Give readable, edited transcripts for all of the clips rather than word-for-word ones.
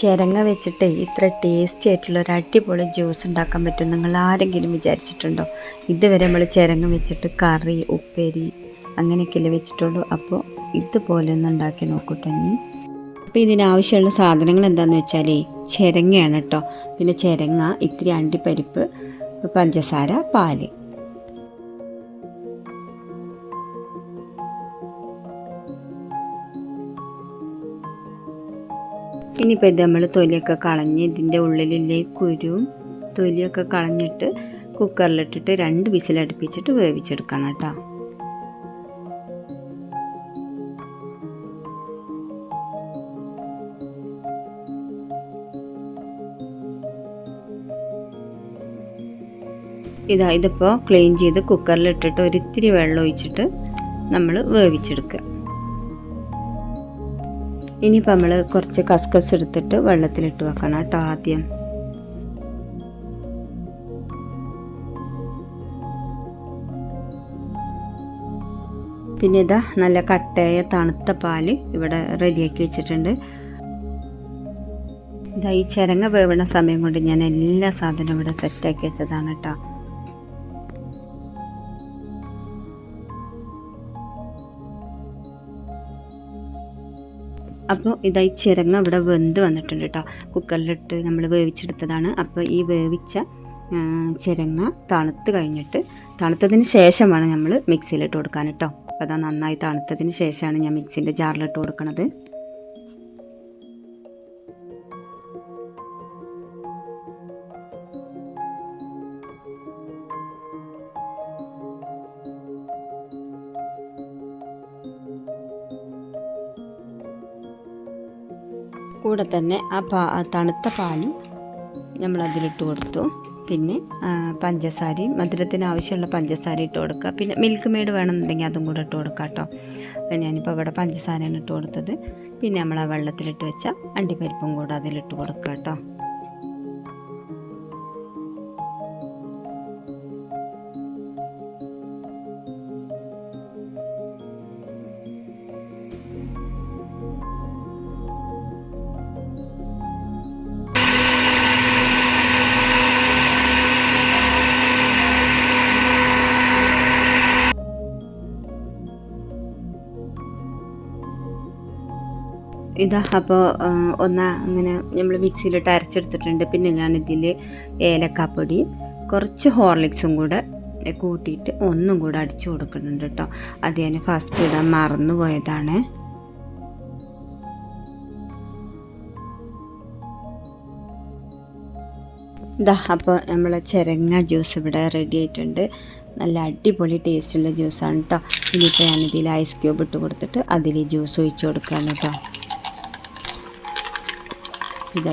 ചിരങ്ങ വെച്ചിട്ട് ഇത്ര ടേസ്റ്റി ആയിട്ടുള്ള ഒരു അടിപൊളി ജ്യൂസ് ഉണ്ടാക്കാൻ പറ്റും നിങ്ങൾ ആരെങ്കിലും വിചാരിച്ചിട്ടുണ്ടോ? ഇതുവരെ നമ്മൾ ചിരങ്ങ വെച്ചിട്ട് കറി, ഉപ്പേരി അങ്ങനെയൊക്കെയല്ലേ വെച്ചിട്ടുള്ളൂ. അപ്പോൾ ഇതുപോലെ ഒന്ന് ഉണ്ടാക്കി നോക്കട്ടോ. ഇനി അപ്പോൾ ഇതിനാവശ്യമുള്ള സാധനങ്ങൾ എന്താണെന്ന് വെച്ചാൽ ചിരങ്ങയാണ് കേട്ടോ. പിന്നെ ചിരങ്ങ, ഇത്തിരി അണ്ടിപ്പരിപ്പ്, പഞ്ചസാര, പാല്. ഇനിയിപ്പോൾ ഇത് നമ്മൾ തൊലിയൊക്കെ കളഞ്ഞ് ഇതിൻ്റെ ഉള്ളിലെ കുരുവും തൊലിയൊക്കെ കളഞ്ഞിട്ട് കുക്കറിലിട്ടിട്ട് 2 വിസിലടുപ്പിച്ചിട്ട് വേവിച്ചെടുക്കണം കേട്ടോ. ഇതിപ്പോൾ ക്ലീൻ ചെയ്ത് കുക്കറിലിട്ടിട്ട് ഒരിത്തിരി വെള്ളം ഒഴിച്ചിട്ട് നമ്മൾ വേവിച്ചെടുക്കുക. ഇനിയിപ്പോൾ നമ്മൾ കുറച്ച് കസ്കസ് എടുത്തിട്ട് വെള്ളത്തിലിട്ട് വെക്കണം കേട്ടോ ആദ്യം. പിന്നെ ഇതാ നല്ല കട്ടയായ തണുത്ത പാല് ഇവിടെ റെഡിയാക്കി വെച്ചിട്ടുണ്ട്. ഇതാ ഈ ചിരങ്ങ വേവണ സമയം കൊണ്ട് ഞാൻ എല്ലാ സാധനവും ഇവിടെ സെറ്റാക്കി വെച്ചതാണ് കേട്ടോ. അപ്പോൾ ഇതായി ചിരങ്ങ ഇവിടെ വെന്ത് വന്നിട്ടുണ്ട് കേട്ടോ. കുക്കറിലിട്ട് നമ്മൾ വേവിച്ചെടുത്തതാണ്. അപ്പോൾ ഈ വേവിച്ച ചിരങ്ങ തണുത്തതിന് ശേഷമാണ് നമ്മൾ മിക്സിയിലിട്ട് കൊടുക്കാൻ കേട്ടോ. അപ്പോൾ അതാ നന്നായി തണുത്തതിന് ശേഷമാണ് ഞാൻ മിക്സിൻ്റെ ജാറിലിട്ട് കൊടുക്കുന്നത്. കൂടെ തന്നെ ആ തണുത്ത പാലും നമ്മളതിലിട്ട് കൊടുത്തു. പിന്നെ പഞ്ചസാരയും, മധുരത്തിന് ആവശ്യമുള്ള പഞ്ചസാര ഇട്ട് കൊടുക്കുക. പിന്നെ മിൽക്ക് മെയ്ഡ് വേണമെന്നുണ്ടെങ്കിൽ അതും കൂടെ ഇട്ട് കൊടുക്കുക കേട്ടോ. അപ്പോൾ ഞാനിപ്പോൾ ഇവിടെ പഞ്ചസാരയാണ് ഇട്ട് കൊടുത്തത്. പിന്നെ നമ്മൾ ആ വെള്ളത്തിലിട്ട് വെച്ച അണ്ടിപ്പരിപ്പും കൂടെ അതിലിട്ട് കൊടുക്കുക കേട്ടോ. ഇതാ അപ്പോൾ അങ്ങനെ നമ്മൾ മിക്സിയിലിട്ട് അരച്ചെടുത്തിട്ടുണ്ട്. പിന്നെ ഞാനിതിൽ ഏലക്കാപ്പൊടി, കുറച്ച് ഹോർലിക്സും കൂടെ കൂട്ടിയിട്ട് ഒന്നും കൂടെ അടിച്ചു കൊടുക്കുന്നുണ്ട് കേട്ടോ. അത് ഞാൻ ഫസ്റ്റ് ഇടാൻ മറന്നു പോയതാണ്. ഇതാ അപ്പോൾ നമ്മളെ ചിരങ്ങ ജ്യൂസ് ഇവിടെ റെഡി ആയിട്ടുണ്ട്. നല്ല അടിപൊളി ടേസ്റ്റുള്ള ജ്യൂസാണ് കേട്ടോ. ഇനിയിപ്പോൾ ഞാനിതിൽ ഐസ് ക്യൂബ് ഇട്ട് കൊടുത്തിട്ട് അതിൽ ജ്യൂസ് ഒഴിച്ച് കൊടുക്കുകയാണ് കേട്ടോ.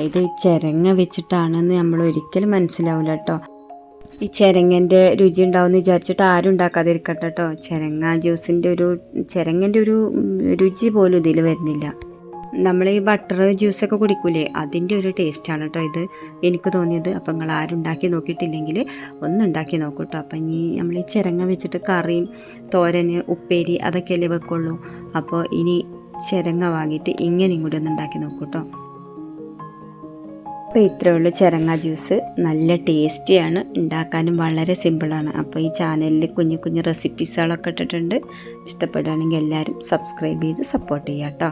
ഇത് ചിരങ്ങ വെച്ചിട്ടാണെന്ന് നമ്മൾ ഒരിക്കലും മനസ്സിലാവില്ല കേട്ടോ. ഈ ചിരങ്ങൻ്റെ രുചി ഉണ്ടാവുമെന്ന് വിചാരിച്ചിട്ട് ആരും ഉണ്ടാക്കാതിരിക്കട്ടെ കേട്ടോ. ചിരങ്ങൻ്റെ ഒരു രുചി പോലും ഇതിൽ വരുന്നില്ല. നമ്മൾ ഈ ബട്ടർ ജ്യൂസൊക്കെ കുടിക്കൂലേ, അതിൻ്റെ ഒരു ടേസ്റ്റാണ് കേട്ടോ ഇത് എനിക്ക് തോന്നിയത്. അപ്പം നിങ്ങൾ ആരും ഉണ്ടാക്കി നോക്കിയിട്ടില്ലെങ്കിൽ ഒന്ന് ഉണ്ടാക്കി നോക്കൂ കേട്ടോ. അപ്പം ഇനി നമ്മൾ ഈ ചിരങ്ങ വെച്ചിട്ട് കറിയും, തോരന്, ഉപ്പേരി അതൊക്കെയല്ലേ വെക്കുള്ളൂ. അപ്പോൾ ഇനി ചിരങ്ങ വാങ്ങിയിട്ട് ഇങ്ങനെയും കൂടി ഒന്ന് ഉണ്ടാക്കി നോക്കൂ കേട്ടോ. അപ്പോൾ ഇത്രയേ ഉള്ളൂ ചിരങ്ങ ജ്യൂസ്. നല്ല ടേസ്റ്റിയാണ്, ഉണ്ടാക്കാനും വളരെ സിമ്പിളാണ്. അപ്പോൾ ഈ ചാനലിൽ കുഞ്ഞു കുഞ്ഞു റെസിപ്പീസുകളൊക്കെ ഇട്ടിട്ടുണ്ട്. ഇഷ്ടപ്പെടുകയാണെങ്കിൽ എല്ലാവരും സബ്സ്ക്രൈബ് ചെയ്ത് സപ്പോർട്ട് ചെയ്യാം കേട്ടോ.